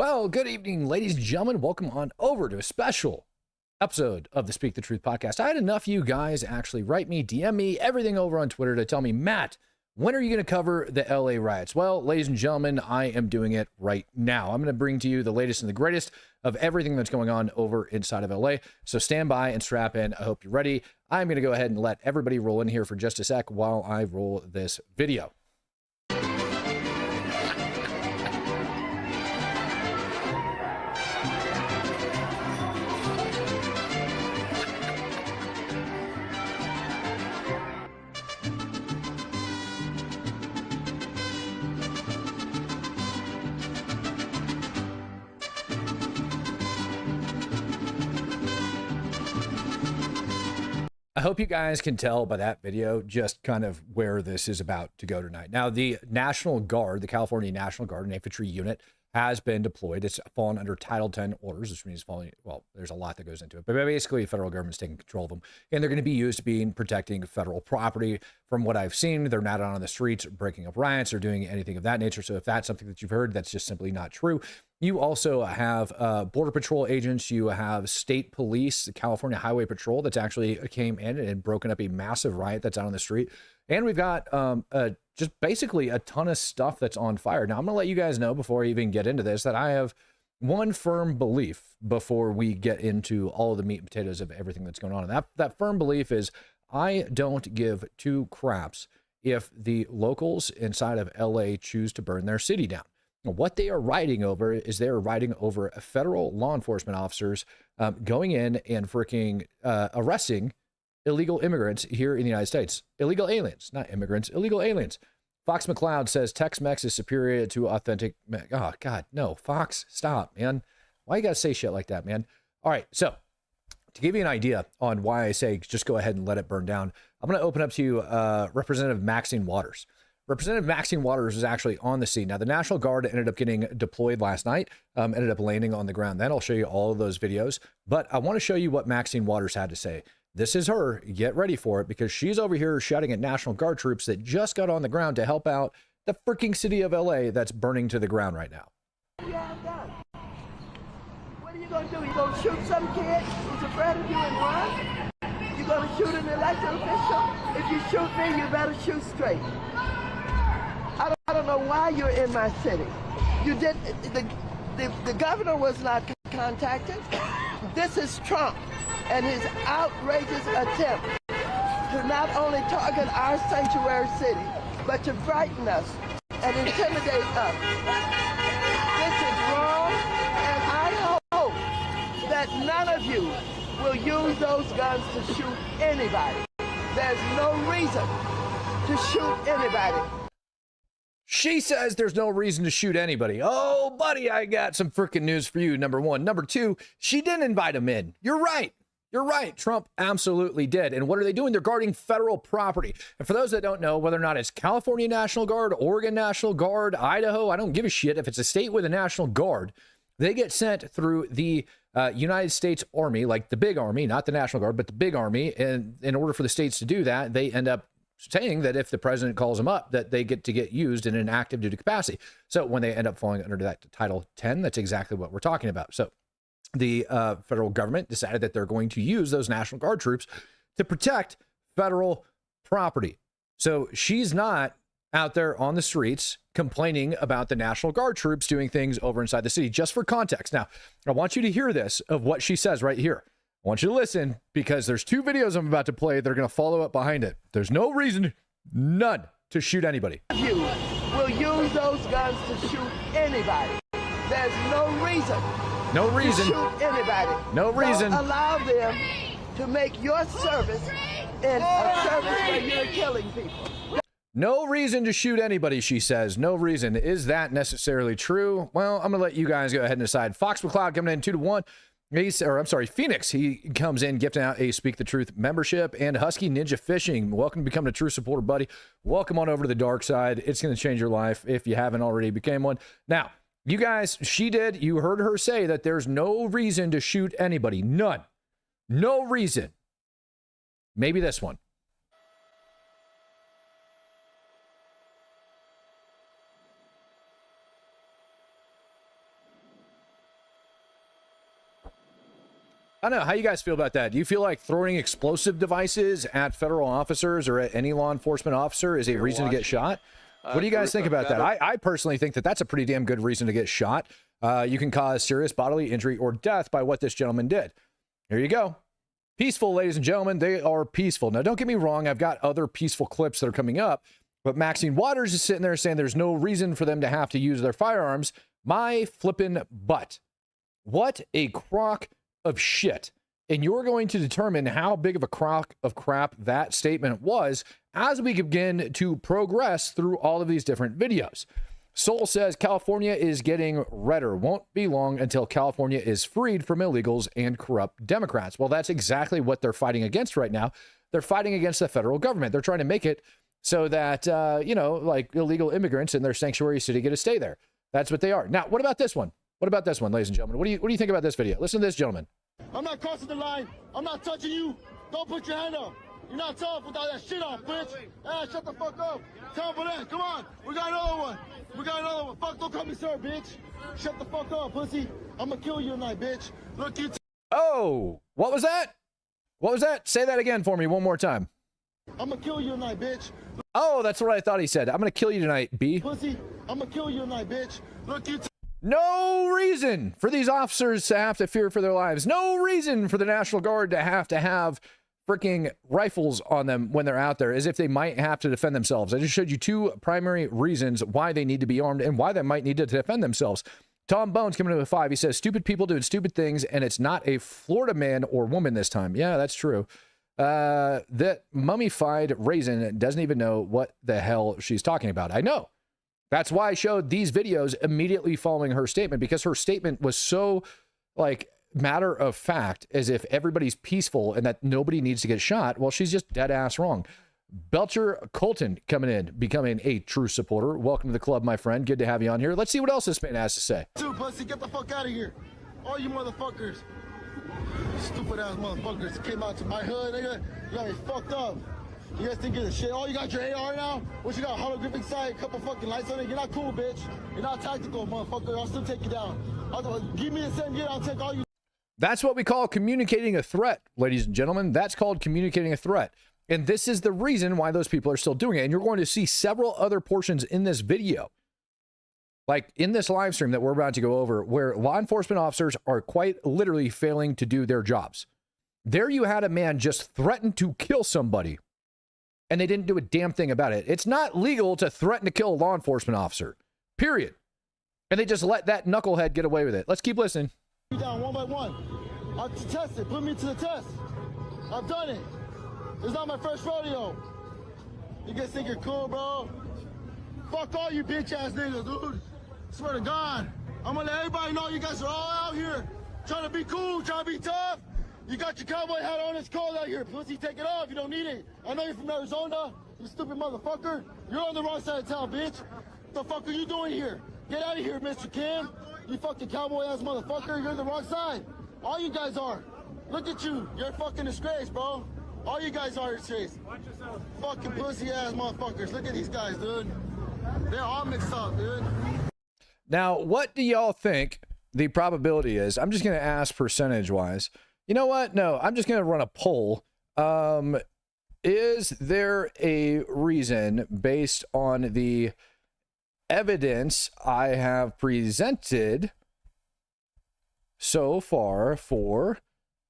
Well, good evening, ladies and gentlemen. Welcome on over to a special episode of the Speak the Truth podcast. I had enough of you guys actually write me, DM me, everything over on Twitter to tell me, Matt, when are you going to cover the LA riots? Well, ladies and gentlemen, I am doing it right now. I'm going to bring to you the latest and the greatest of everything that's going on over inside of LA. So stand by and strap in. I hope you're ready. I'm going to go ahead and let everybody roll in here for just a sec while I roll this video. I hope you guys can tell by that video just kind of where this is about to go tonight. Now, the National Guard, the California National Guard, an infantry unit, has been deployed. It's fallen under Title 10 orders, which means well, there's a lot that goes into it, but basically the federal government's taking control of them, and they're going to be used to being protecting federal property. From what I've seen, they're not out on the streets breaking up riots or doing anything of that nature. So if that's something that you've heard, that's just simply not true. You also have Border Patrol agents. You have state police, the California Highway Patrol that's actually came in and broken up a massive riot that's out on the street. And we've got just basically a ton of stuff that's on fire. Now, I'm going to let you guys know before I even get into this that I have one firm belief before we get into all of the meat and potatoes of everything that's going on. And that firm belief is I don't give two craps if the locals inside of LA choose to burn their city down. What they are writing over is they're writing over federal law enforcement officers going in and freaking arresting illegal immigrants here in the United States. Illegal aliens, not immigrants, illegal aliens. Fox McCloud says Tex-Mex is superior to authentic. Oh, God, no. Fox, stop, man. Why you got to say shit like that, man? All right, so to give you an idea on why I say just go ahead and let it burn down, I'm going to open up to you Representative Maxine Waters. Representative Maxine Waters was actually on the scene. Now, the National Guard ended up getting deployed last night, ended up landing on the ground. Then I'll show you all of those videos. But I want to show you what Maxine Waters had to say. This is her. Get ready for it, because she's over here shouting at National Guard troops that just got on the ground to help out the freaking city of LA that's burning to the ground right now. Yeah, I'm done. What are you going to do? You going to shoot some kid who's afraid of you and run? You going to shoot an elected official? If you shoot me, you better shoot straight. I don't know why you're in my city. You did the governor was not contacted. This is Trump and his outrageous attempt to not only target our sanctuary city, but to frighten us and intimidate us. This is wrong, and I hope that none of you will use those guns to shoot anybody. There's no reason to shoot anybody. She says there's no reason to shoot anybody. Oh, buddy, I got some freaking news for you, number one. Number two, she didn't invite him in. You're right. You're right. Trump absolutely did. And what are they doing? They're guarding federal property. And for those that don't know, whether or not it's California National Guard, Oregon National Guard, Idaho, I don't give a shit. If it's a state with a National Guard, they get sent through the United States Army, like the big army, not the National Guard, but the big army. And in order for the states to do that, they end up saying that if the president calls them up, that they get to get used in an active duty capacity. So when they end up falling under that Title 10, that's exactly what we're talking about. So the federal government decided that they're going to use those National Guard troops to protect federal property. So she's not out there on the streets complaining about the National Guard troops doing things over inside the city. Just for context. Now, I want you to hear this of what she says right here. I want you to listen, because there's two videos I'm about to play. They're going to follow up behind it. There's no reason, none, to shoot anybody. You will use those guns to shoot anybody. There's no reason. No reason. To shoot anybody. No reason. Don't allow them to make your service in a service where you're killing people. No reason to shoot anybody, she says. No reason. Is that necessarily true? Well, I'm going to let you guys go ahead and decide. Fox McCloud coming in 2-1. Phoenix, he comes in gifting out a Speak the Truth membership, and Husky Ninja Fishing. Welcome to becoming a true supporter, buddy. Welcome on over to the dark side. It's going to change your life if you haven't already became one. Now, you guys, you heard her say that there's no reason to shoot anybody. None. No reason. Maybe this one. I don't know. How you guys feel about that? Do you feel like throwing explosive devices at federal officers or at any law enforcement officer is a reason to get shot? What do you guys think about that? I personally think that that's a pretty damn good reason to get shot. You can cause serious bodily injury or death by what this gentleman did. Here you go. Peaceful, ladies and gentlemen. They are peaceful. Now, don't get me wrong. I've got other peaceful clips that are coming up, but Maxine Waters is sitting there saying there's no reason for them to have to use their firearms. My flippin' butt. What a crock of shit. And you're going to determine how big of a crock of crap that statement was as we begin to progress through all of these different videos. Soul says California is getting redder. Won't be long until California is freed from illegals and corrupt Democrats. Well, that's exactly what they're fighting against right now. They're fighting against the federal government. They're trying to make it so that, you know, like illegal immigrants in their sanctuary city get to stay there. That's what they are. Now, what about this one? What about this one, ladies and gentlemen? What do you think about this video? Listen to this gentleman. I'm not crossing the line. I'm not touching you. Don't put your hand up. You're not tough without that shit on, bitch. Hey, shut the fuck up. Tell for that. Come on. We got another one. We got another one. Fuck, don't call me sir, bitch. Shut the fuck up, pussy. I'm gonna kill you tonight, bitch. Look, you. Oh, what was that? What was that? Say that again for me one more time. I'm gonna kill you tonight, bitch. Oh, that's what I thought he said. I'm gonna kill you tonight, B. Pussy, I'm gonna kill you tonight, bitch. Look, you. No reason for these officers to have to fear for their lives. No reason for the National Guard to have freaking rifles on them when they're out there, as if they might have to defend themselves. I just showed you two primary reasons why they need to be armed and why they might need to defend themselves. Tom Bones coming in with 5. He says, stupid people doing stupid things, and it's not a Florida man or woman this time. Yeah, that's true. That mummified raisin doesn't even know what the hell she's talking about. I know. That's why I showed these videos immediately following her statement, because her statement was so, like, matter of fact, as if everybody's peaceful and that nobody needs to get shot. Well, she's just dead ass wrong. Belcher Colton coming in, becoming a true supporter. Welcome to the club, my friend. Good to have you on here. Let's see what else this man has to say. Dude, pussy, get the fuck out of here. All you motherfuckers. Stupid ass motherfuckers came out to my hood, nigga. You got me fucked up. You guys think you're the shit? Oh, you got your AR now? What, you got a holographic sight, a couple fucking lights on it? You're not cool, bitch. You're not tactical, motherfucker. I'll still take you down. Give me the same gear, I'll take all you. That's what we call communicating a threat, ladies and gentlemen. That's called communicating a threat. And this is the reason why those people are still doing it. And you're going to see several other portions in this video, like in this live stream that we're about to go over, where law enforcement officers are quite literally failing to do their jobs. There you had a man just threaten to kill somebody, and they didn't do a damn thing about it. It's not legal to threaten to kill a law enforcement officer, period. And they just let that knucklehead get away with it. Let's keep listening. Down one by one. I'll test it. Put me to the test. I've done it. It's not my first rodeo. You guys think you're cool, bro? Fuck all you bitch ass niggas, dude. Swear to God. I'm gonna let everybody know you guys are all out here trying to be cool, trying to be tough. You got your cowboy hat on, it's cold out here. Pussy, take it off. You don't need it. I know you're from Arizona, you stupid motherfucker. You're on the wrong side of town, bitch. What the fuck are you doing here? Get out of here, Mr. Kim. You fucking cowboy ass motherfucker. You're on the wrong side. All you guys are. Look at you. You're a fucking disgrace, bro. All you guys are a disgrace. Watch yourself. Fucking pussy ass motherfuckers. Look at these guys, dude. They're all mixed up, dude. Now, what do y'all think the probability is? I'm just going to ask percentage wise. You know what? No, I'm just going to run a poll. Is there a reason based on the evidence I have presented so far for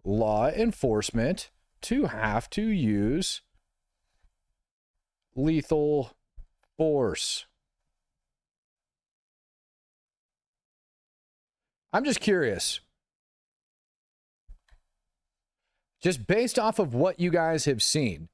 law enforcement to have to use lethal force? I'm just curious. Just based off of what you guys have seen,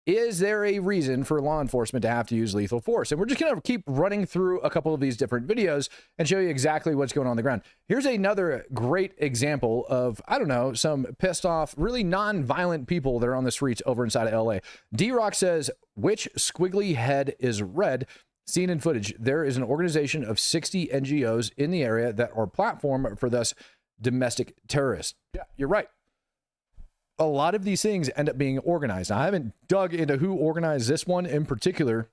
is there a reason for law enforcement to have to use lethal force? And we're just going to keep running through a couple of these different videos and show you exactly what's going on the ground. Here's another great example of, I don't know, some pissed off, really non-violent people that are on the streets over inside of LA. D-Rock says, which squiggly head is red? Seen in footage, there is an organization of 60 NGOs in the area that are platform for thus domestic terrorists. Yeah, you're right. A lot of these things end up being organized. Now, I haven't dug into who organized this one in particular,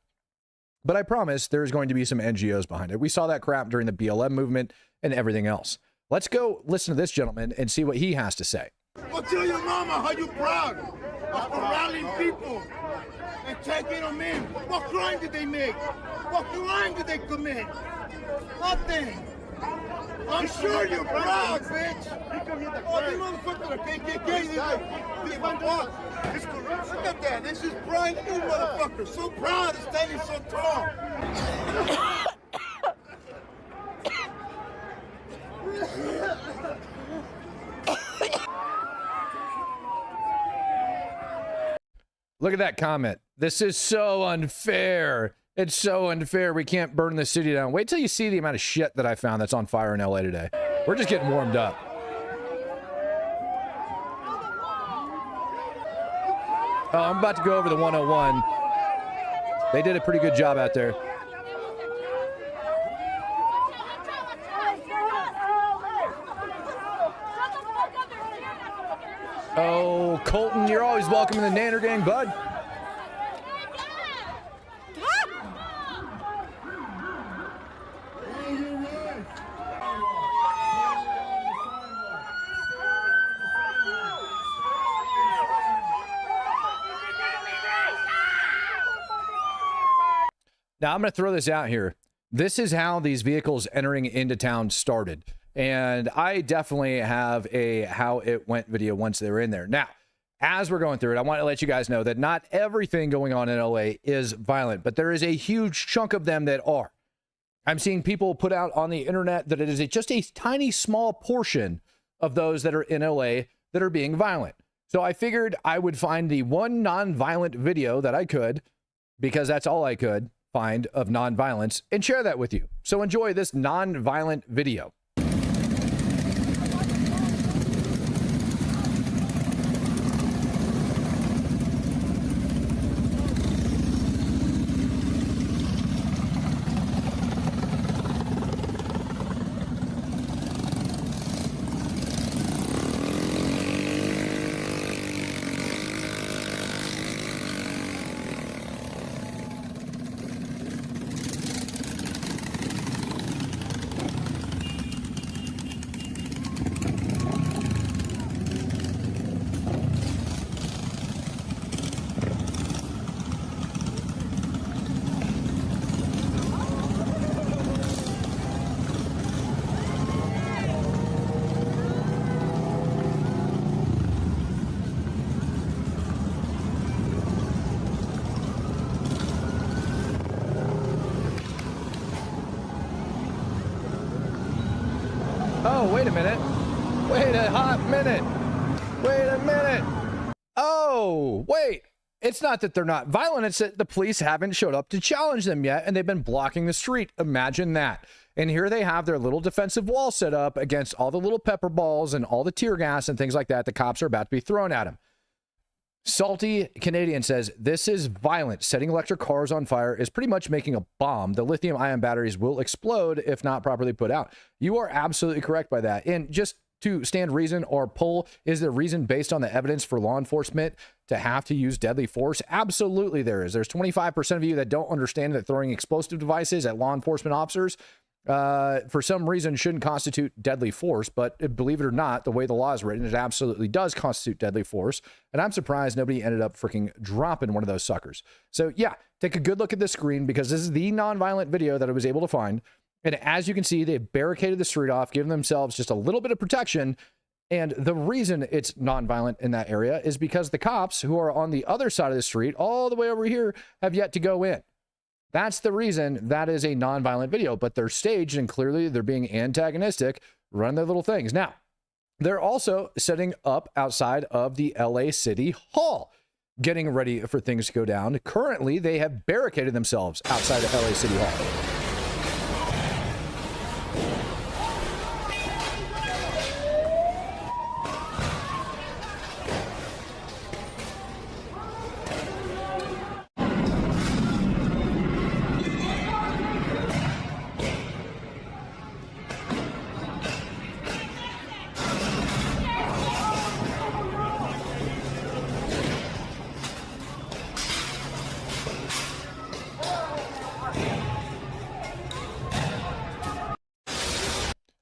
but I promise there's going to be some NGOs behind it. We saw that crap during the BLM movement and everything else. Let's go listen to this gentleman and see what he has to say. Go tell your mama how you proud of corralling people and taking them in. What crime did they make? What crime did they commit? Nothing. I'm sure you're proud, bitch. All these motherfuckers are KKK. This one boss. This corruption. Look at that. This is brand new motherfuckers. So proud of standing so tall. Look at that comment. This is so unfair. It's so unfair. We can't burn the city down. Wait till you see the amount of shit that I found that's on fire in LA today. We're just getting warmed up. Oh, I'm about to go over the 101. They did a pretty good job out there. Oh, Colton, you're always welcome in the Nanner Gang, bud. Now, I'm going to throw this out here. This is how these vehicles entering into town started. And I definitely have a how it went video once they were in there. Now, as we're going through it, I want to let you guys know that not everything going on in LA is violent, but there is a huge chunk of them that are. I'm seeing people put out on the internet that it is just a tiny, small portion of those that are in LA that are being violent. So I figured I would find the one non-violent video that I could, because that's all I could find of non-violence, and share that with you. So enjoy this non-violent video. Oh, wait a minute. Wait a hot minute. Wait a minute. Oh, wait. It's not that they're not violent. It's that the police haven't showed up to challenge them yet, and they've been blocking the street. Imagine that. And here they have their little defensive wall set up against all the little pepper balls and all the tear gas and things like that the cops are about to be thrown at them. Salty Canadian says, this is violent. Setting electric cars on fire is pretty much making a bomb. The lithium-ion batteries will explode if not properly put out. You are absolutely correct by that. And just to stand reason or pull, is there reason based on the evidence for law enforcement to have to use deadly force? Absolutely there is. There's 25% of you that don't understand that throwing explosive devices at law enforcement officers for some reason shouldn't constitute deadly force, but believe it or not, the way the law is written, it absolutely does constitute deadly force. And I'm surprised nobody ended up freaking dropping one of those suckers. So yeah, take a good look at this screen, because this is the non-violent video that I was able to find. And as you can see, they've barricaded the street off, giving themselves just a little bit of protection. And the reason it's non-violent in that area is because the cops who are on the other side of the street, all the way over here, have yet to go in. That's the reason that is a non-violent video, but they're staged and clearly they're being antagonistic, running their little things. Now, they're also setting up outside of the LA City Hall, getting ready for things to go down. Currently, they have barricaded themselves outside of LA City Hall.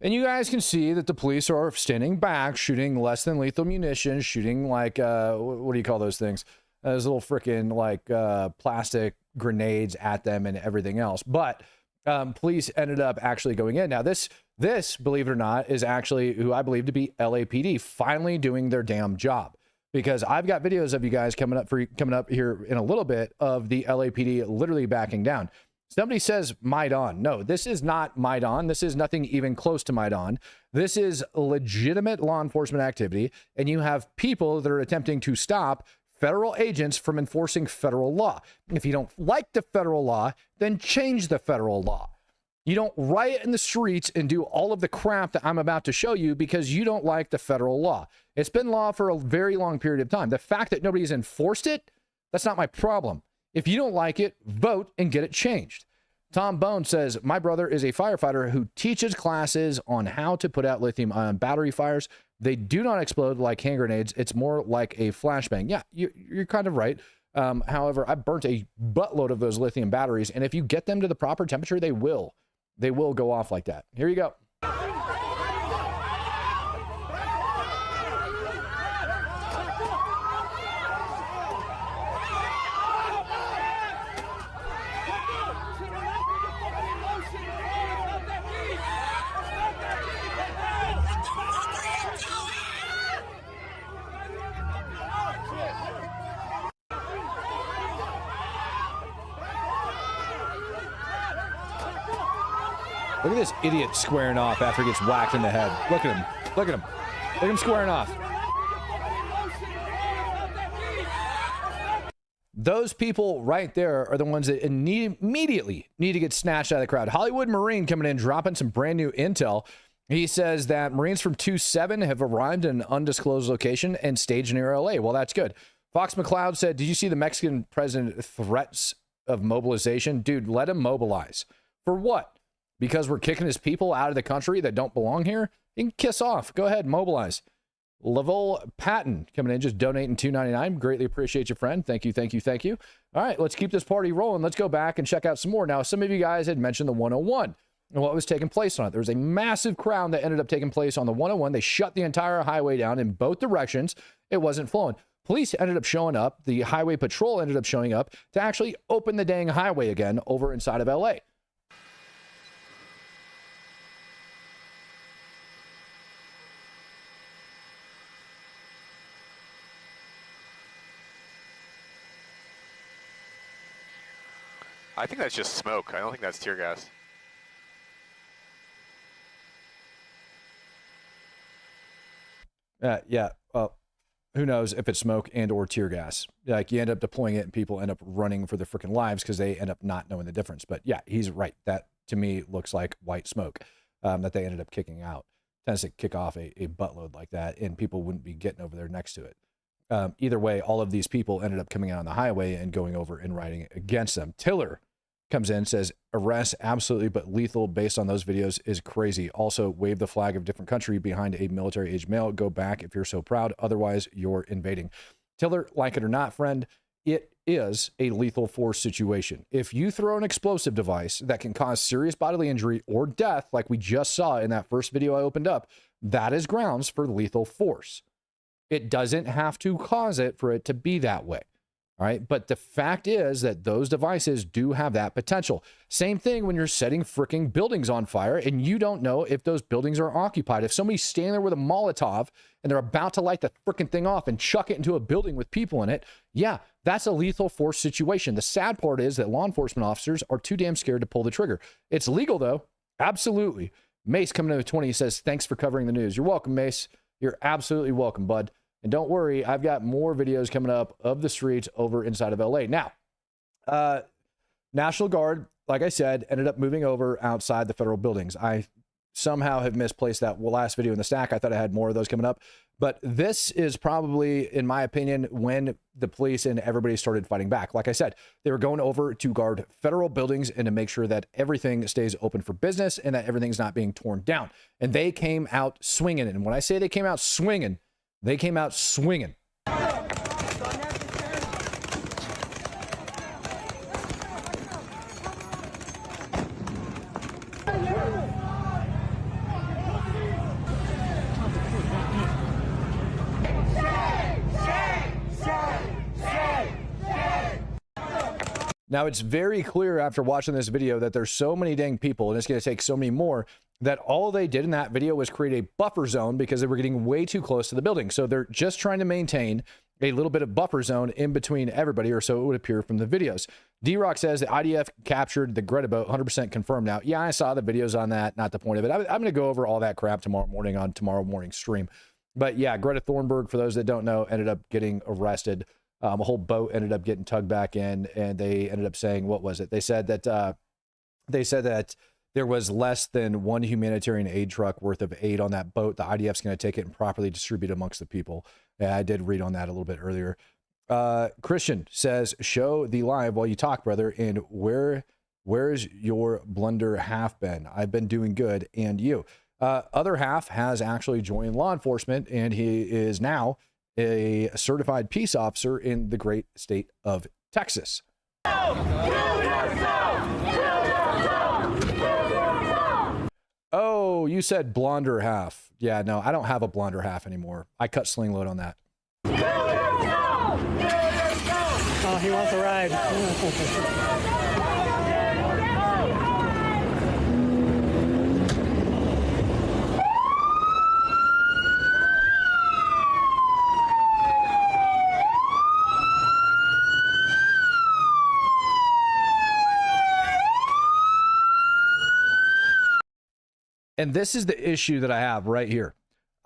And you guys can see that the police are standing back, shooting less than lethal munitions, shooting like, what do you call those things? Those little freaking like plastic grenades at them and everything else. But police ended up actually going in. Now this, believe it or not, is actually who I believe to be LAPD finally doing their damn job. Because I've got videos of you guys coming up here in a little bit of the LAPD literally backing down. Somebody says Maidan. No, this is not Maidan. This is nothing even close to Maidan. This is legitimate law enforcement activity, and you have people that are attempting to stop federal agents from enforcing federal law. If you don't like the federal law, then change the federal law. You don't riot in the streets and do all of the crap that I'm about to show you because you don't like the federal law. It's been law for a very long period of time. The fact that nobody's enforced it, that's not my problem. If you don't like it, vote and get it changed. Tom Bone says, my brother is a firefighter who teaches classes on how to put out lithium-ion battery fires. They do not explode like hand grenades. It's more like a flashbang. Yeah, you're kind of right. However, I burnt a buttload of those lithium batteries, and if you get them to the proper temperature, they will go off like that. Here you go. Look at this idiot squaring off after he gets whacked in the head. Look at him. Look at him. Look at him squaring off. Those people right there are the ones that immediately need to get snatched out of the crowd. Hollywood Marine coming in, dropping some brand new intel. He says that Marines from 2-7 have arrived in an undisclosed location and staged near LA. Well, that's good. Fox McCloud said, did you see the Mexican president threats of mobilization? Dude, let him mobilize. For what? Because we're kicking his people out of the country that don't belong here? You can kiss off. Go ahead, mobilize. Lavelle Patton coming in, just donating $2.99. Greatly appreciate you, friend. Thank you, thank you, thank you. All right, let's keep this party rolling. Let's go back and check out some more. Now, some of you guys had mentioned the 101 and what was taking place on it. There was a massive crowd that ended up taking place on the 101. They shut the entire highway down in both directions. It wasn't flowing. Police ended up showing up. The highway patrol ended up showing up to actually open the dang highway again over inside of LA. I think that's just smoke. I don't think that's tear gas. Yeah. Who knows if it's smoke and or tear gas. Like, you end up deploying it and people end up running for their freaking lives because they end up not knowing the difference. But yeah, he's right. That to me looks like white smoke that they ended up kicking out. Tends to kick off a buttload like that, and people wouldn't be getting over there next to it. Either way, all of these people ended up coming out on the highway and going over and riding against them. Tiller comes in, says, arrest, absolutely, but lethal based on those videos is crazy. Also, wave the flag of a different country behind a military-age male. Go back if you're so proud. Otherwise, you're invading. Tiller, like it or not, friend, it is a lethal force situation. If you throw an explosive device that can cause serious bodily injury or death, like we just saw in that first video I opened up, that is grounds for lethal force. It doesn't have to cause it for it to be that way. All right. But the fact is that those devices do have that potential. Same thing when you're setting freaking buildings on fire and you don't know if those buildings are occupied. If somebody's standing there with a Molotov and they're about to light the freaking thing off and chuck it into a building with people in it, yeah, that's a lethal force situation. The sad part is that law enforcement officers are too damn scared to pull the trigger. It's legal, though. Absolutely. Mace coming in with 20 says, thanks for covering the news. You're welcome, Mace. You're absolutely welcome, bud. And don't worry, I've got more videos coming up of the streets over inside of LA. Now, National Guard, like I said, ended up moving over outside the federal buildings. I somehow have misplaced that last video in the stack. I thought I had more of those coming up. But this is probably, in my opinion, when the police and everybody started fighting back. Like I said, they were going over to guard federal buildings and to make sure that everything stays open for business and that everything's not being torn down. And they came out swinging. And when I say they came out swinging, they came out swinging. Now, it's very clear after watching this video that there's so many dang people, and it's going to take so many more, that all they did in that video was create a buffer zone because they were getting way too close to the building. So they're just trying to maintain a little bit of buffer zone in between everybody, or so it would appear from the videos. D-Rock says the IDF captured the Greta boat, 100% confirmed now. Yeah, I saw the videos on that, not the point of it. I'm going to go over all that crap tomorrow morning on tomorrow morning's stream. But yeah, Greta Thunberg, for those that don't know, ended up getting arrested. A whole boat ended up getting tugged back in, and they ended up saying, what was it? They said that there was less than one humanitarian aid truck worth of aid on that boat. The IDF's going to take it and properly distribute amongst the people. Yeah, I did read on that a little bit earlier. Christian says, show the live while you talk, brother. And where's your blunder half been? I've been doing good. And you. Other half has actually joined law enforcement, and he is now a certified peace officer in the great state of Texas. Oh, you said blonder half. Yeah, no, I don't have a blonder half anymore. I cut sling load on that. Oh, he wants a ride. And this is the issue that I have right here.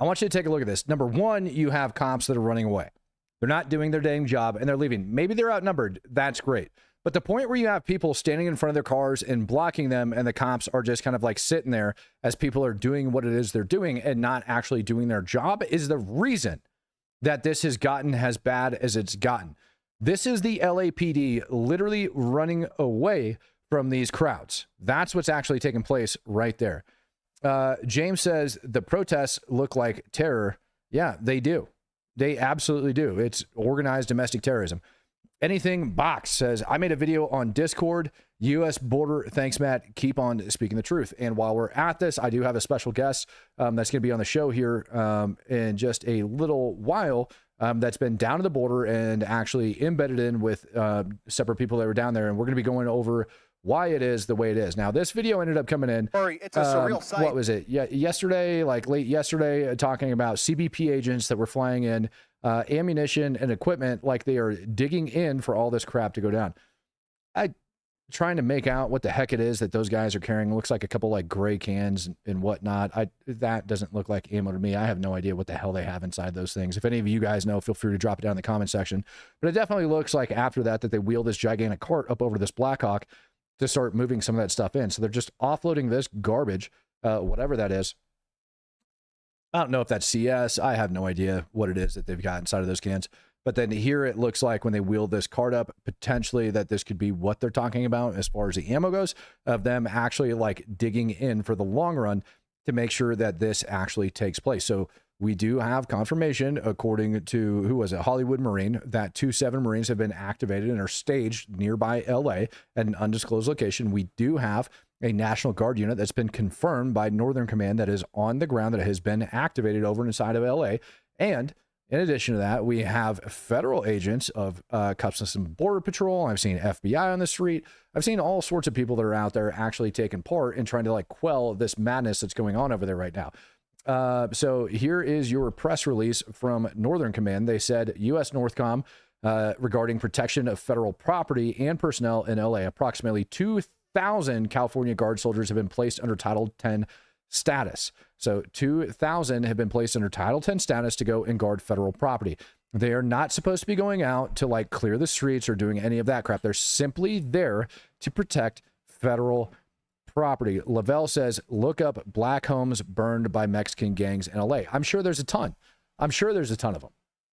I want you to take a look at this. Number one, you have cops that are running away. They're not doing their dang job and they're leaving. Maybe they're outnumbered. That's great. But the point where you have people standing in front of their cars and blocking them, and the cops are just kind of like sitting there as people are doing what it is they're doing and not actually doing their job, is the reason that this has gotten as bad as it's gotten. This is the LAPD literally running away from these crowds. That's what's actually taking place right there. James says the protests look like terror. Yeah, they do. They absolutely do. It's organized domestic terrorism. Anything Box says, I made a video on Discord, U.S. border. Thanks, Matt. Keep on speaking the truth. And while we're at this, I do have a special guest that's going to be on the show here in just a little while. That's been down to the border and actually embedded in with separate people that were down there. And we're going to be going over why it is the way it is. Now, this video ended up coming in. It's a surreal sight. What was it? Yeah, yesterday, like late yesterday, talking about CBP agents that were flying in ammunition and equipment, like they are digging in for all this crap to go down. I trying to make out what the heck it is that those guys are carrying. It looks like a couple like gray cans and whatnot. That doesn't look like ammo to me. I have no idea what the hell they have inside those things. If any of you guys know, feel free to drop it down in the comment section. But it definitely looks like after that they wheel this gigantic cart up over this Blackhawk to start moving some of that stuff in. So they're just offloading this garbage, whatever that is. I don't know if that's CS. I have no idea what it is that they've got inside of those cans. But then here it looks like when they wheel this cart up, potentially that this could be what they're talking about as far as the ammo goes, of them actually like digging in for the long run to make sure that this actually takes place. So we do have confirmation, according to, who was it, Hollywood Marine, that 27 Marines have been activated and are staged nearby LA at an undisclosed location. We do have a National Guard unit that's been confirmed by Northern Command that is on the ground, that has been activated over inside of LA. And in addition to that, we have federal agents of Customs and Border Patrol. I've seen FBI on the street. I've seen all sorts of people that are out there actually taking part in trying to like quell this madness that's going on over there right now. So here is your press release from Northern Command. They said U.S. Northcom regarding protection of federal property and personnel in LA. Approximately 2,000 California Guard soldiers have been placed under Title 10 status. So 2,000 have been placed under Title 10 status to go and guard federal property. They are not supposed to be going out to like clear the streets or doing any of that crap. They're simply there to protect federal property. Lavelle says, look up black homes burned by Mexican gangs in LA. I'm sure there's a ton. I'm sure there's a ton of them.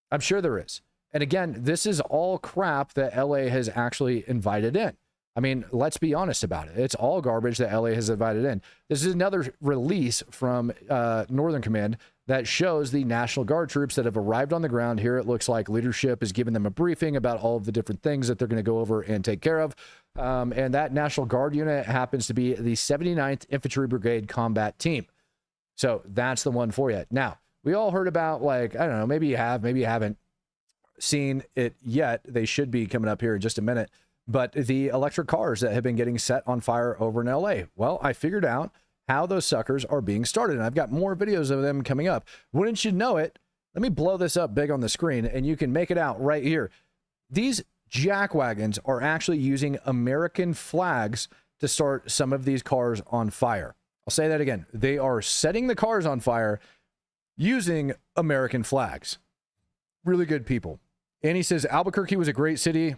I'm sure there is. And again, this is all crap that LA has actually invited in. I mean, let's be honest about it. It's all garbage that LA has invited in. This is another release from Northern Command that shows the National Guard troops that have arrived on the ground. Here it looks like leadership is giving them a briefing about all of the different things that they're going to go over and take care of. And that National Guard unit happens to be the 79th Infantry Brigade Combat Team. So that's the one for you. Now, we all heard about, like, I don't know, maybe you have, maybe you haven't seen it yet. They should be coming up here in just a minute. but the electric cars that have been getting set on fire over in LA. Well, I figured out how those suckers are being started, and I've got more videos of them coming up. Wouldn't you know it? Let me blow this up big on the screen, and you can make it out right here. These jackwagons are actually using American flags to start some of these cars on fire. I'll say that again. They are setting the cars on fire using American flags. Really good people. And he says, Albuquerque was a great city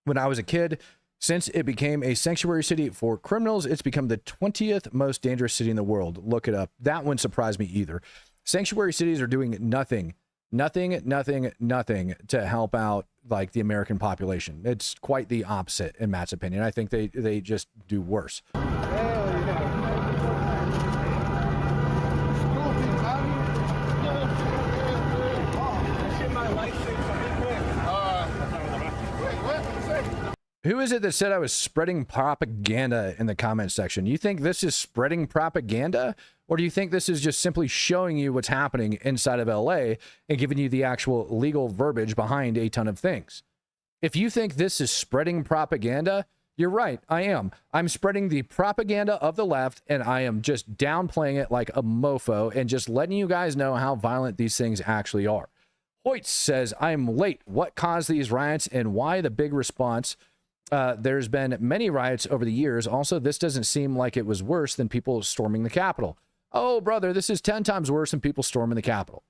when I was a kid. Since it became a sanctuary city for criminals, it's become the 20th most dangerous city in the world. Look it up. That wouldn't surprise me either. Sanctuary cities are doing nothing to help out like the American population. It's quite the opposite in Matt's opinion. I think they just do worse. Who is it that said I was spreading propaganda in the comment section? You think this is spreading propaganda? Or do you think this is just simply showing you what's happening inside of LA and giving you the actual legal verbiage behind a ton of things? If you think this is spreading propaganda, you're right, I am. I'm spreading the propaganda of the left, and I am just downplaying it like a mofo and just letting you guys know how violent these things actually are. Hoyt says, I am late. What caused these riots and why the big response? There's been many riots over the years. Also, this doesn't seem like it was worse than people storming the Capitol. Oh, brother, this is 10 times worse than people storming the Capitol.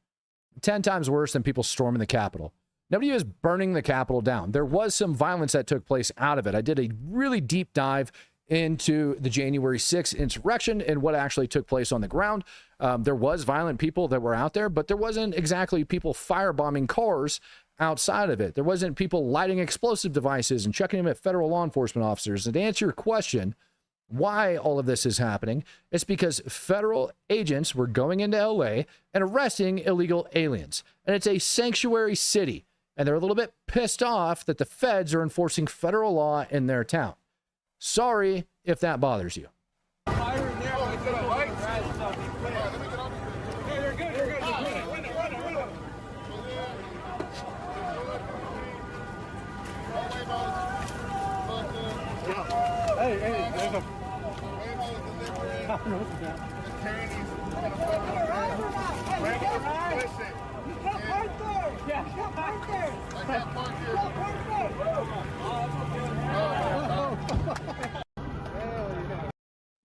10 times worse than people storming the Capitol. Nobody is burning the Capitol down. There was some violence that took place out of it. I did a really deep dive into the January 6th insurrection and what actually took place on the ground. There was violent people that were out there, but there wasn't exactly people firebombing cars outside of it. There wasn't people lighting explosive devices and chucking them at federal law enforcement officers. And to answer your question, why all of this is happening, it's because federal agents were going into LA and arresting illegal aliens. And it's a sanctuary city. And they're a little bit pissed off that the feds are enforcing federal law in their town. Sorry if that bothers you. Hey, there's a...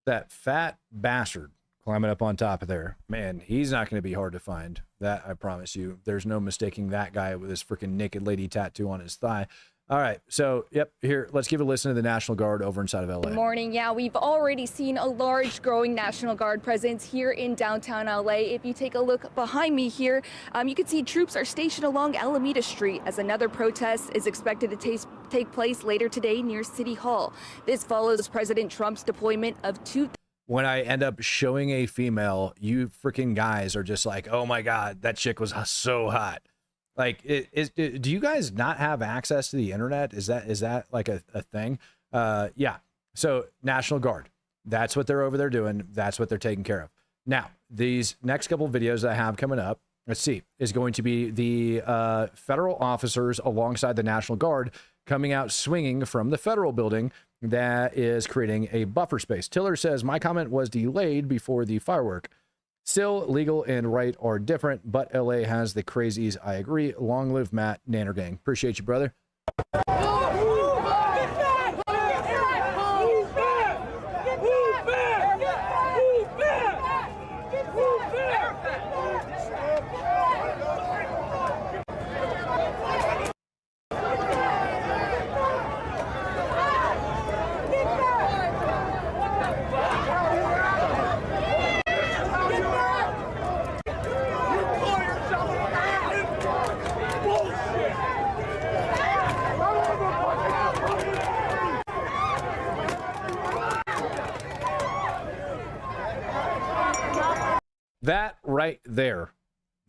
That fat bastard climbing up on top of there, man, he's not going to be hard to find. That I promise you. There's no mistaking that guy with his freaking naked lady tattoo on his thigh. All right, so, yep, here, let's give a listen to the National Guard over inside of LA. Good morning. Yeah, we've already seen a large growing National Guard presence here in downtown LA. If you take a look behind me here, you can see troops are stationed along Alameda Street as another protest is expected to take place later today near City Hall. This follows President Trump's deployment of When I end up showing a female, you freaking guys are just like, oh my God, that chick was so hot. Like, do you guys not have access to the internet? Is that like a thing? Yeah. So National Guard, that's what they're over there doing. That's what they're taking care of. Now, these next couple of videos that I have coming up, let's see, is going to be the federal officers alongside the National Guard coming out swinging from the federal building that is creating a buffer space. Tiller says, my comment was delayed before the firework. Still, legal and right are different, but LA has the crazies. I agree. Long live Matt, Nanner Gang. Appreciate you, brother. That right there,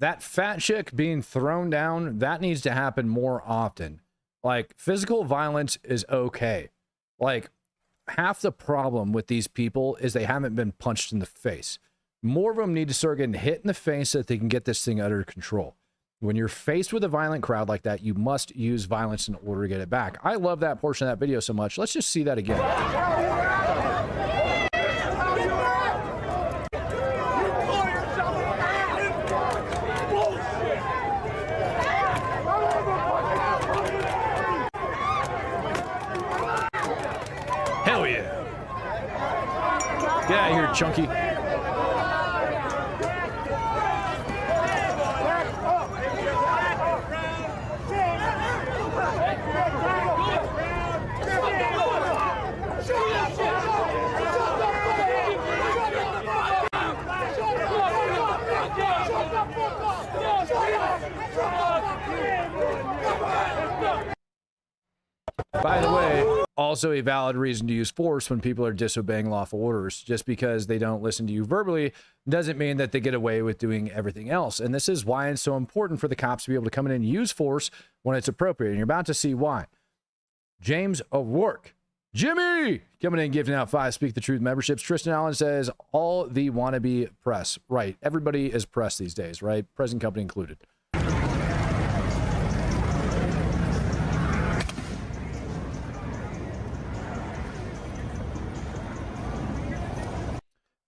that fat chick being thrown down, that needs to happen more often. Like, physical violence is okay. Like, half the problem with these people is they haven't been punched in the face. More of them need to start getting hit in the face so that they can get this thing under control. When you're faced with a violent crowd like that, you must use violence in order to get it back. I love that portion of that video so much. Let's just see that again. Hell yeah. Get out of here, Chunky. By the way, also a valid reason to use force when people are disobeying lawful orders. Just because they don't listen to you verbally doesn't mean that they get away with doing everything else. And this is why it's so important for the cops to be able to come in and use force when it's appropriate. And you're about to see why. James O'Rourke. Jimmy! Coming in, giving out 5 Speak the Truth memberships. Tristan Allen says, all the wannabe press. Right. Everybody is press these days, right? Present company included.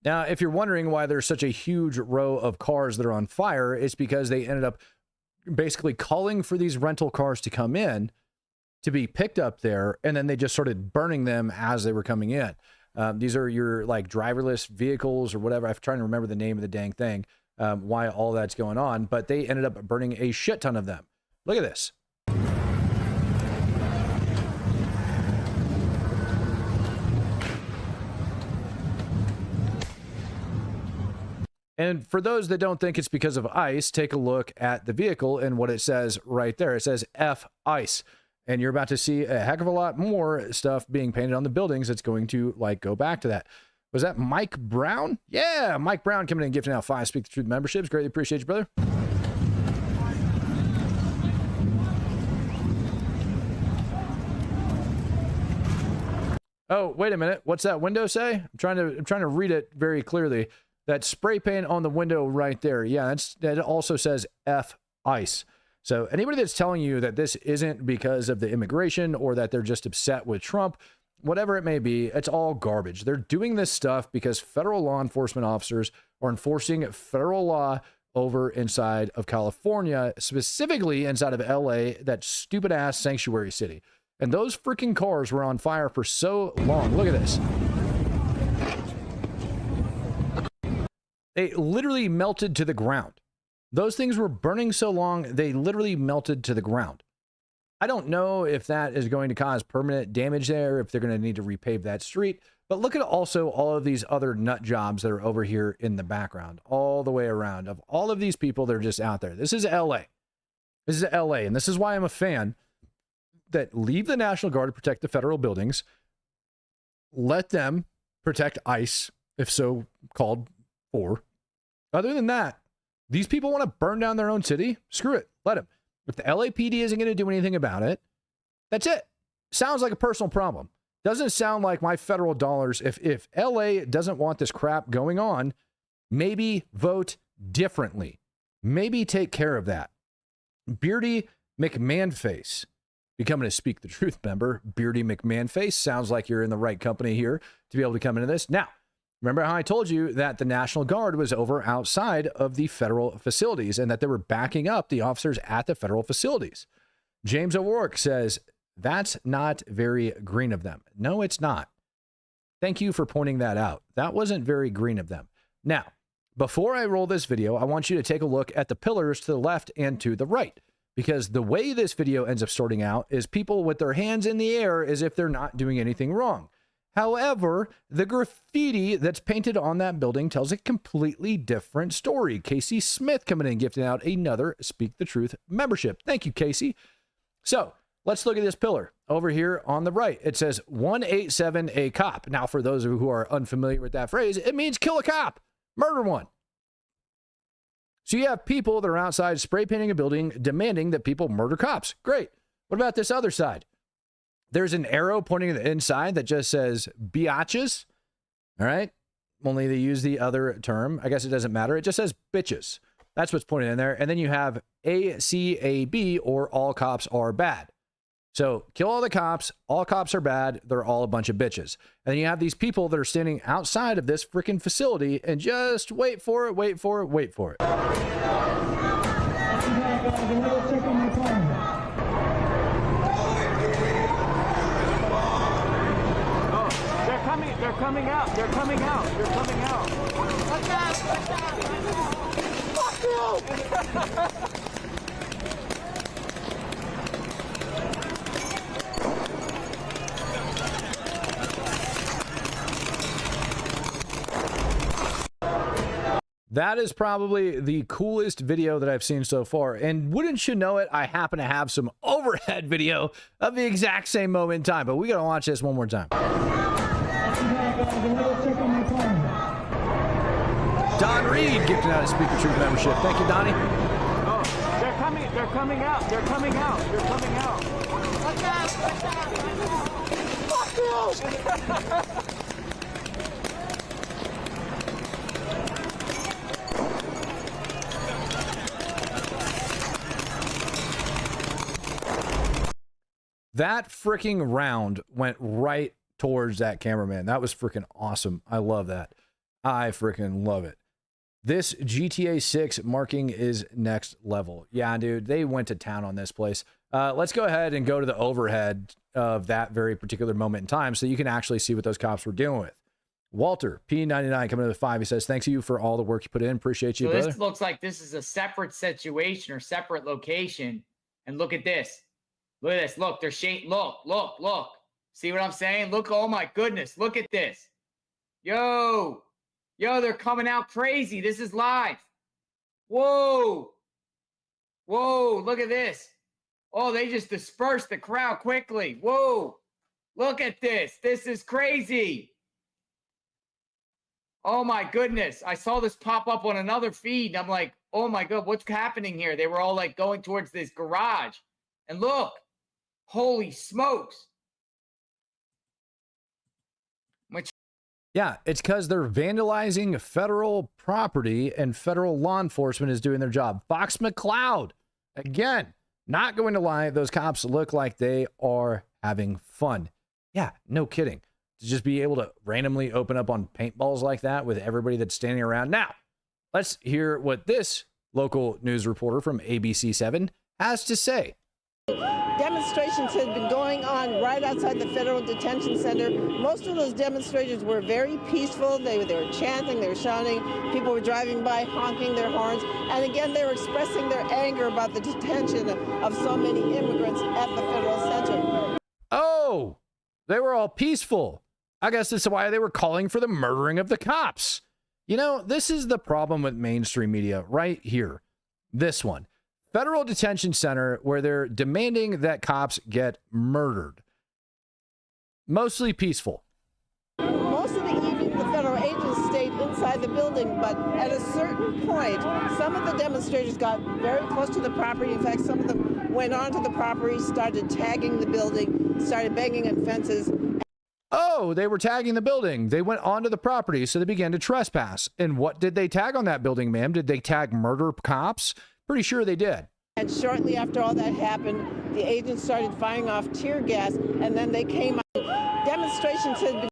Now, if you're wondering why there's such a huge row of cars that are on fire, it's because they ended up basically calling for these rental cars to come in to be picked up there, and then they just started burning them as they were coming in. These are your like driverless vehicles or whatever. I'm trying to remember the name of the dang thing, why all that's going on, but they ended up burning a shit ton of them. Look at this. And for those that don't think it's because of ICE, take a look at the vehicle and what it says right there. It says F ICE. And you're about to see a heck of a lot more stuff being painted on the buildings that's going to like go back to that. Was that Mike Brown? Yeah, Mike Brown coming in and gifting out 5 Speak the Truth memberships. Greatly appreciate you, brother. Oh, wait a minute. What's that window say? I'm trying to read it very clearly. That spray paint on the window right there. Yeah, that also says F ICE. So anybody that's telling you that this isn't because of the immigration or that they're just upset with Trump, whatever it may be, it's all garbage. They're doing this stuff because federal law enforcement officers are enforcing federal law over inside of California, specifically inside of LA, that stupid ass sanctuary city. And those freaking cars were on fire for so long. Look at this. They literally melted to the ground. Those things were burning so long, they literally melted to the ground. I don't know if that is going to cause permanent damage there, if they're going to need to repave that street. But look at also all of these other nut jobs that are over here in the background, all the way around of all of these people that are just out there. This is LA. This is LA. And this is why I'm a fan that leave the National Guard to protect the federal buildings. Let them protect ICE, if so called for. Other than that, these people want to burn down their own city. Screw it. Let them. If the LAPD isn't going to do anything about it, that's it. Sounds like a personal problem. Doesn't sound like my federal dollars. If LA doesn't want this crap going on, maybe vote differently. Maybe take care of that. Beardy McMahonface becoming a Speak the Truth member. Beardy McMahonface. Sounds like you're in the right company here to be able to come into this. Now, remember how I told you that the National Guard was over outside of the federal facilities and that they were backing up the officers at the federal facilities? James O'Rourke says, that's not very green of them. No, it's not. Thank you for pointing that out. That wasn't very green of them. Now, before I roll this video, I want you to take a look at the pillars to the left and to the right, because the way this video ends up sorting out is people with their hands in the air as if they're not doing anything wrong. However, the graffiti that's painted on that building tells a completely different story. Casey Smith coming in, gifting out another Speak the Truth membership. Thank you, Casey. So let's look at this pillar over here on the right. It says 187 a cop. Now, for those who are unfamiliar with that phrase, it means kill a cop, murder one. So you have people that are outside spray painting a building, demanding that people murder cops. Great. What about this other side? There's an arrow pointing to the inside that just says biatches. All right. Only they use the other term. I guess it doesn't matter. It just says bitches. That's what's pointed in there. And then you have ACAB, or all cops are bad. So kill all the cops. All cops are bad. They're all a bunch of bitches. And then you have these people that are standing outside of this freaking facility and just wait for it, wait for it, wait for it. They're coming out. They're coming out. They're coming out. Watch out! Fuck you! That is probably the coolest video that I've seen so far. And wouldn't you know it, I happen to have some overhead video of the exact same moment in time. But we got to watch this one more time. Don Reed gifting out a Speaker Truth membership. Thank you, Donnie. Oh, they're coming out. They're coming out. They're coming out. Watch out! Fuck you! That freaking round went right towards that cameraman. That was freaking awesome. I love that. I freaking love it. This GTA 6 marking is next level. Yeah, dude, they went to town on this place. Let's go ahead and go to the overhead of that very particular moment in time so you can actually see what those cops were dealing with. Walter, P99, coming to the 5. He says, thanks to you for all the work you put in. Appreciate you, so brother. This looks like this is a separate situation or separate location. And look at this. Look at this. Look, they're look. See what I'm saying? Look, oh my goodness. Look at this. Yo, they're coming out crazy. This is live. Whoa, look at this. Oh, they just dispersed the crowd quickly. Whoa, look at this. This is crazy. Oh my goodness. I saw this pop up on another feed. I'm like, oh my God, what's happening here? They were all like going towards this garage. And look, holy smokes. Yeah, it's because they're vandalizing federal property and federal law enforcement is doing their job. Fox McCloud, again, not going to lie, those cops look like they are having fun. Yeah, no kidding. To just be able to randomly open up on paintballs like that with everybody that's standing around. Now, let's hear what this local news reporter from ABC7 has to say. Demonstrations had been going on right outside the federal detention center. Most of those demonstrators were very peaceful. They were chanting, they were shouting. People were driving by, honking their horns. And again, they were expressing their anger about the detention of so many immigrants at the federal center. Oh, they were all peaceful. I guess that's why they were calling for the murdering of the cops. You know, this is the problem with mainstream media right here. This one. Federal detention center where they're demanding that cops get murdered. Mostly peaceful. Most of the evening, the federal agents stayed inside the building, but at a certain point, some of the demonstrators got very close to the property. In fact, some of them went onto the property, started tagging the building, started banging at fences. Oh, they were tagging the building. They went onto the property, so they began to trespass. And what did they tag on that building, ma'am? Did they tag murder cops? Pretty sure they did. And shortly after all that happened, the agents started firing off tear gas, and then they came out. Demonstrations had been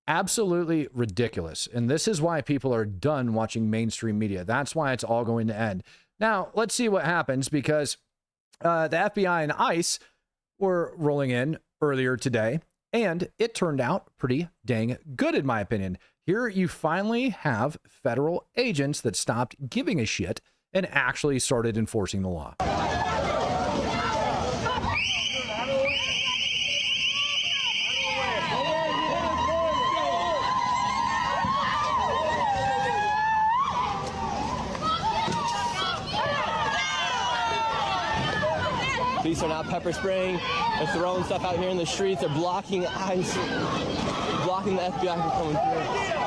absolutely ridiculous. And this is why people are done watching mainstream media. That's why it's all going to end. Now, let's see what happens, because the FBI and ICE were rolling in earlier today, and it turned out pretty dang good, in my opinion. Here you finally have federal agents that stopped giving a shit and actually started enforcing the law. Police are now pepper spraying. They're throwing stuff out here in the streets. They're blocking ICE, blocking the FBI from coming through.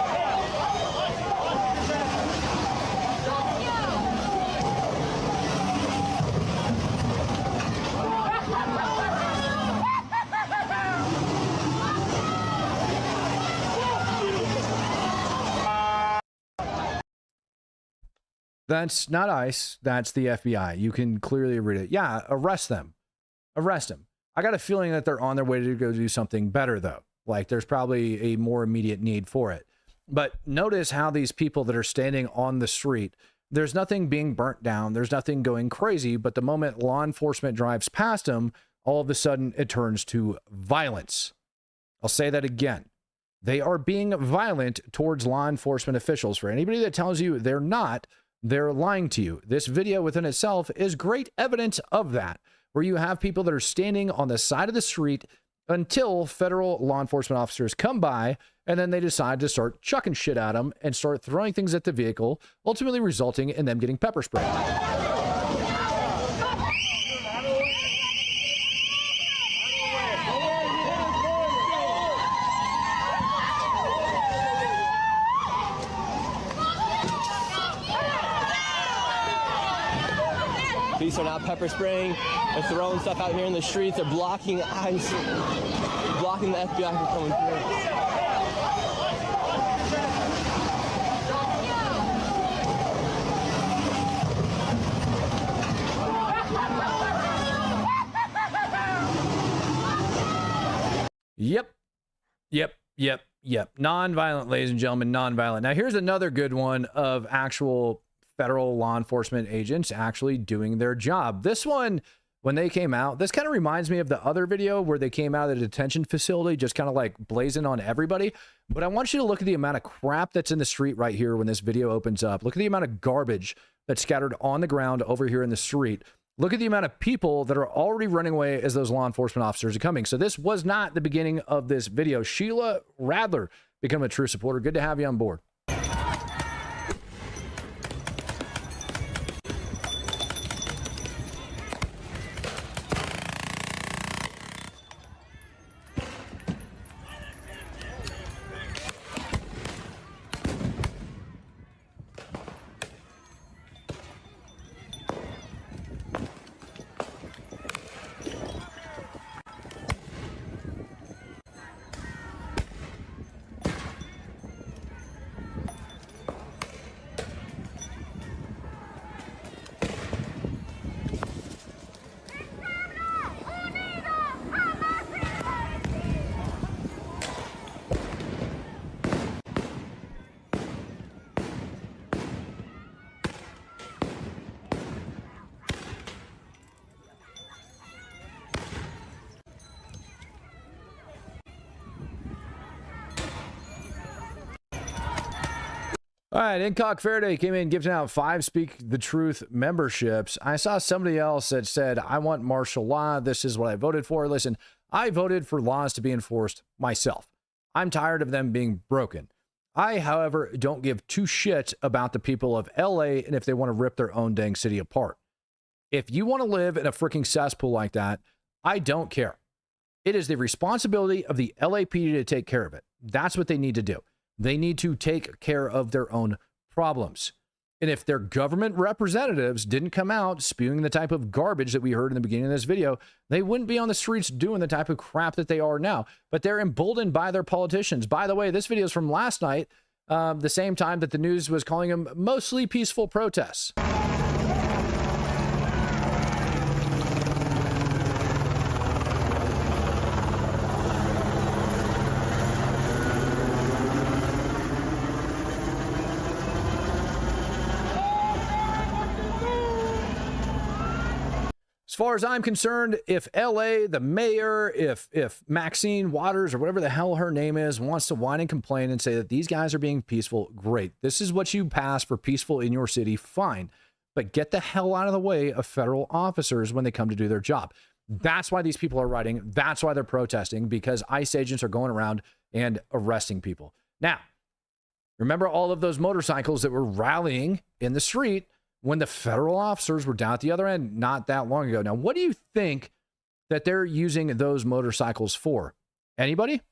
That's not ICE. That's the FBI. You can clearly read it. Yeah, arrest them. Arrest them. I got a feeling that they're on their way to go do something better, though. Like, there's probably a more immediate need for it. But notice how these people that are standing on the street, there's nothing being burnt down. There's nothing going crazy. But the moment law enforcement drives past them, all of a sudden it turns to violence. I'll say that again. They are being violent towards law enforcement officials. For anybody that tells you they're not, they're lying to you. This video within itself is great evidence of that, where you have people that are standing on the side of the street until federal law enforcement officers come by, and then they decide to start chucking shit at them and start throwing things at the vehicle, ultimately resulting in them getting pepper sprayed. Police are now pepper spraying. They're throwing stuff out here in the streets. They're blocking eyes, blocking the FBI from coming through. Yep. Non-violent, ladies and gentlemen, non-violent. Now, here's another good one of actual federal law enforcement agents actually doing their job. This one, when they came out, this kind of reminds me of the other video where they came out of the detention facility, just kind of like blazing on everybody. But I want you to look at the amount of crap that's in the street right here when this video opens up. Look at the amount of garbage that's scattered on the ground over here in the street. Look at the amount of people that are already running away as those law enforcement officers are coming. So this was not the beginning of this video. Sheila Radler, become a true supporter. Good to have you on board. All right, Incock Faraday came in giving out 5 Speak the Truth memberships. I saw somebody else that said, I want martial law. This is what I voted for. Listen, I voted for laws to be enforced myself. I'm tired of them being broken. I, however, don't give 2 shits about the people of LA and if they want to rip their own dang city apart. If you want to live in a freaking cesspool like that, I don't care. It is the responsibility of the LAPD to take care of it. That's what they need to do. They need to take care of their own problems. And if their government representatives didn't come out spewing the type of garbage that we heard in the beginning of this video, they wouldn't be on the streets doing the type of crap that they are now. But they're emboldened by their politicians. By the way, this video is from last night, the same time that the news was calling them mostly peaceful protests. As far as I'm concerned, if LA, the mayor, if Maxine Waters or whatever the hell her name is, wants to whine and complain and say that these guys are being peaceful, great. This is what you pass for peaceful in your city, fine. But get the hell out of the way of federal officers when they come to do their job. That's why these people are rioting. That's why they're protesting, because ICE agents are going around and arresting people. Now, remember all of those motorcycles that were rallying in the street when the federal officers were down at the other end not that long ago. Now, what do you think that they're using those motorcycles for? Anybody?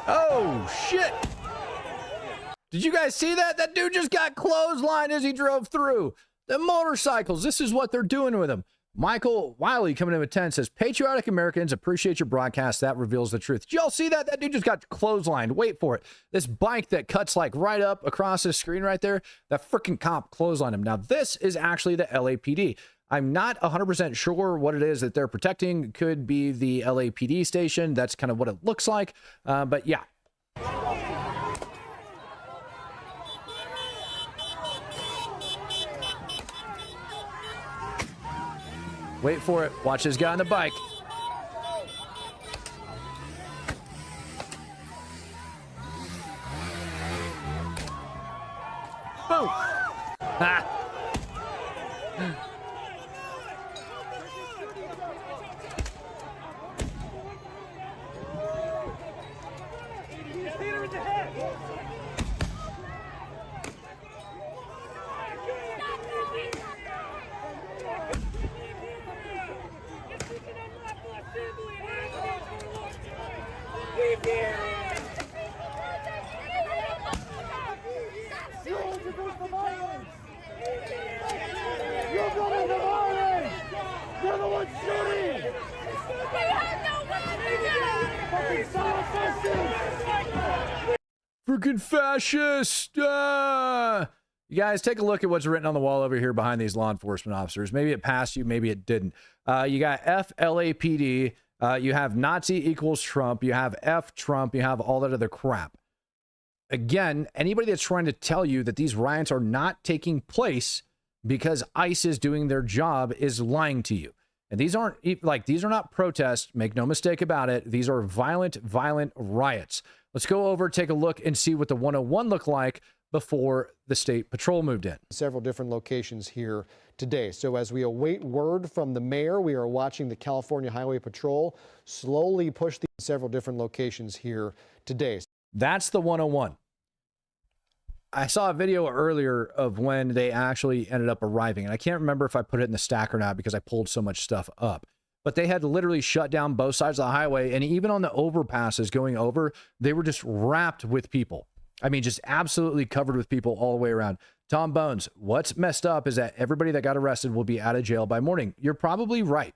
Oh, shit. Did you guys see that? That dude just got clotheslined as he drove through. The motorcycles, this is what they're doing with them. Michael Wiley coming in with 10 says, patriotic Americans appreciate your broadcast. That reveals the truth. Did y'all see that? That dude just got clotheslined. Wait for it. This bike that cuts like right up across his screen right there, that freaking cop clotheslined him. Now, this is actually the LAPD. I'm not 100% sure what it is that they're protecting. Could be the LAPD station. That's kind of what it looks like. But yeah. Wait for it. Watch this guy on the bike. Boom. Ha. Freaking fascist! You guys take a look at what's written on the wall over here behind these law enforcement officers. Maybe it passed you, maybe it didn't. You got FLAPD, you have Nazi equals Trump, you have F Trump, you have all that other crap. Again, anybody that's trying to tell you that these riots are not taking place because ICE is doing their job is lying to you. And these aren't these are not protests. Make no mistake about it. These are violent riots. Let's go over, take a look and see what the 101 looked like before the state patrol moved in. Several different locations here today. So as we await word from the mayor, we are watching the California Highway Patrol slowly push the several different locations here today. That's the 101. I saw a video earlier of when they actually ended up arriving, and I can't remember if I put it in the stack or not because I pulled so much stuff up. But they had literally shut down both sides of the highway, and even on the overpasses going over, they were just wrapped with people. I mean, just absolutely covered with people all the way around. Tom Bones, what's messed up is that everybody that got arrested will be out of jail by morning. You're probably right.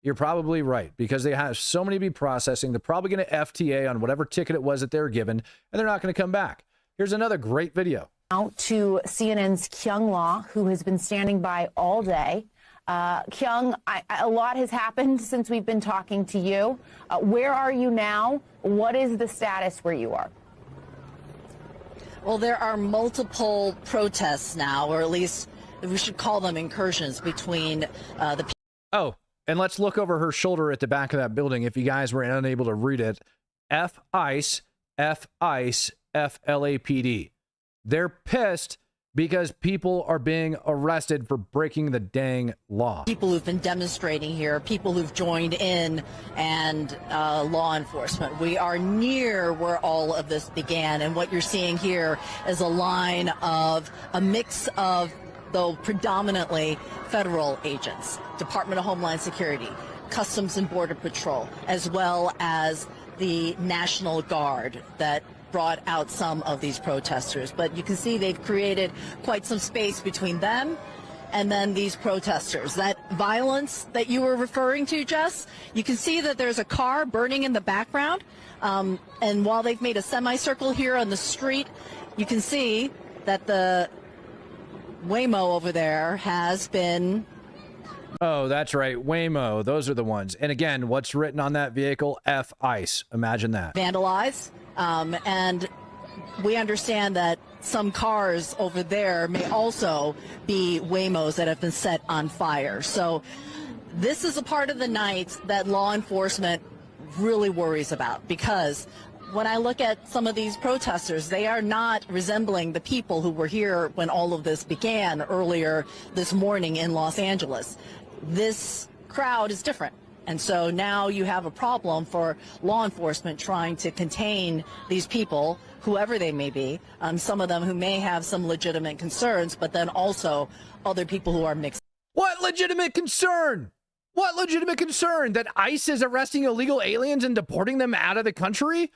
You're probably right, because they have so many to be processing. They're probably going to FTA on whatever ticket it was that they're given, and they're not going to come back. Here's another great video. Now to CNN's Kyung Law, who has been standing by all day. Kyung, a lot has happened since we've been talking to you. Where are you now? What is the status where you are? Well, there are multiple protests now, or at least we should call them incursions between the people. Oh, and let's look over her shoulder at the back of that building if you guys were unable to read it. F-ICE, F-ICE, FLAPD. They're pissed because people are being arrested for breaking the dang law. People who've been demonstrating here, people who've joined in, and law enforcement. We are near where all of this began, and what you're seeing here is a line of a mix of, though predominantly federal agents, Department of Homeland Security, Customs and Border Patrol, as well as the National Guard that brought out some of these protesters. But you can see they've created quite some space between them and then these protesters. That violence that you were referring to, Jess, you can see that there's a car burning in the background. And while they've made a semicircle here on the street, you can see that the Waymo over there has been... Oh, that's right. Waymo. Those are the ones. And again, what's written on that vehicle? F-ICE. Imagine that. Vandalized. And we understand that some cars over there may also be Waymos that have been set on fire. So this is a part of the night that law enforcement really worries about, because when I look at some of these protesters, they are not resembling the people who were here when all of this began earlier this morning in Los Angeles. This crowd is different. And so now you have a problem for law enforcement trying to contain these people, whoever they may be, some of them who may have some legitimate concerns, but then also other people who are mixed. What legitimate concern? What legitimate concern? That ICE is arresting illegal aliens and deporting them out of the country?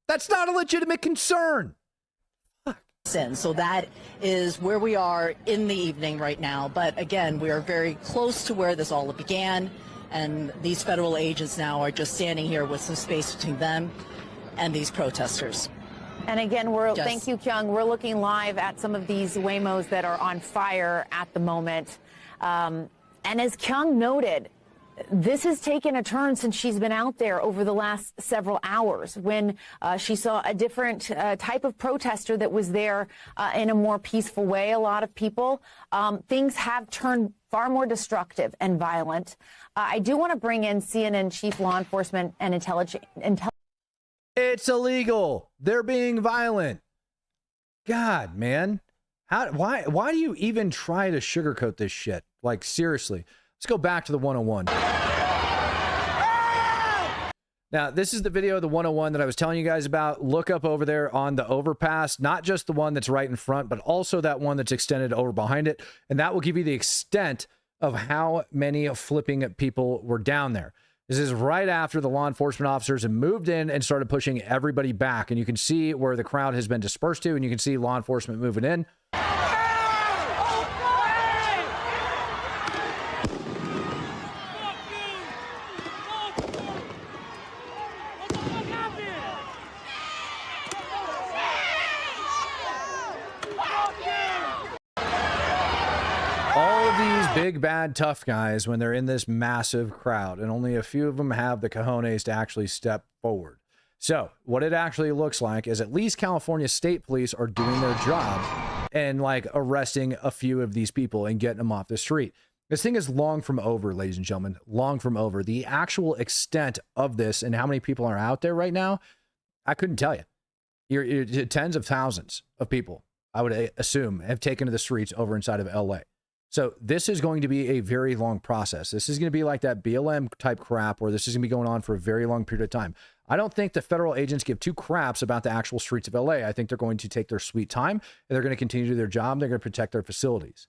That's not a legitimate concern. So that is where we are in the evening right now. But again, we are very close to where this all began. And these federal agents now are just standing here with some space between them and these protesters. And again, thank you, Kyung. We're looking live at some of these Waymos that are on fire at the moment. And as Kyung noted, this has taken a turn since she's been out there over the last several hours when she saw a different type of protester that was there in a more peaceful way. A lot of people, things have turned far more destructive and violent. I do want to bring in CNN Chief Law Enforcement and Intelligence. It's illegal. They're being violent. God, man. Why do you even try to sugarcoat this shit? Like, seriously. Let's go back to the 101. Now, this is the video of the 101 that I was telling you guys about. Look up over there on the overpass, not just the one that's right in front, but also that one that's extended over behind it. And that will give you the extent of how many flipping people were down there. This is right after the law enforcement officers have moved in and started pushing everybody back. And you can see where the crowd has been dispersed to, and you can see law enforcement moving in. Big, bad, tough guys when they're in this massive crowd, and only a few of them have the cojones to actually step forward. So what it actually looks like is at least California State Police are doing their job and like arresting a few of these people and getting them off the street. This thing is long from over, ladies and gentlemen, long from over. The actual extent of this and how many people are out there right now, I couldn't tell you. You're tens of thousands of people, I would assume, have taken to the streets over inside of LA. So this is going to be a very long process. This is going to be like that BLM type crap where this is going to be going on for a very long period of time. I don't think the federal agents give two craps about the actual streets of LA. I think they're going to take their sweet time and they're going to continue to do their job. They're going to protect their facilities.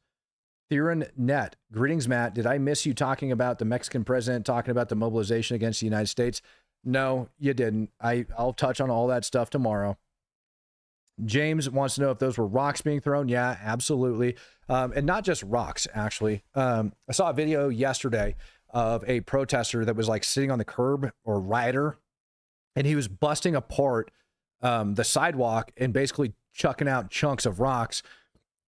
Theron Net, greetings, Matt. Did I miss you talking about the Mexican president, talking about the mobilization against the United States? No, you didn't. I'll touch on all that stuff tomorrow. James wants to know if those were rocks being thrown. Yeah, absolutely. And not just rocks, actually. I saw a video yesterday of a protester that was like sitting on the curb or rider, and he was busting apart the sidewalk and basically chucking out chunks of rocks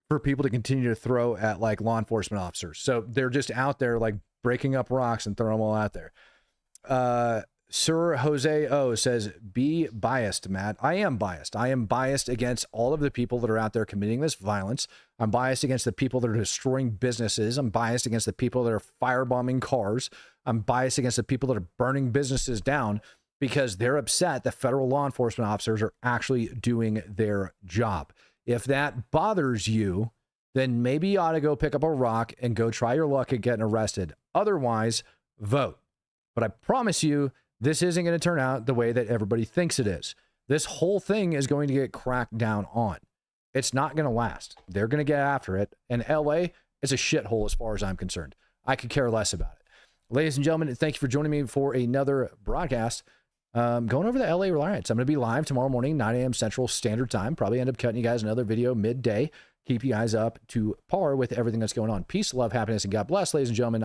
for people to continue to throw at like law enforcement officers. So they're just out there like breaking up rocks and throwing them all out there. Sir Jose O says, be biased, Matt. I am biased. I am biased against all of the people that are out there committing this violence. I'm biased against the people that are destroying businesses. I'm biased against the people that are firebombing cars. I'm biased against the people that are burning businesses down because they're upset that federal law enforcement officers are actually doing their job. If that bothers you, then maybe you ought to go pick up a rock and go try your luck at getting arrested. Otherwise, vote. But I promise you, this isn't going to turn out the way that everybody thinks it is. This whole thing is going to get cracked down on. It's not going to last. They're going to get after it. And LA is a shithole as far as I'm concerned. I could care less about it. Ladies and gentlemen, thank you for joining me for another broadcast. Going over the LA riots. I'm going to be live tomorrow morning, 9 a.m. Central Standard Time. Probably end up cutting you guys another video midday. Keep you guys up to par with everything that's going on. Peace, love, happiness, and God bless, ladies and gentlemen.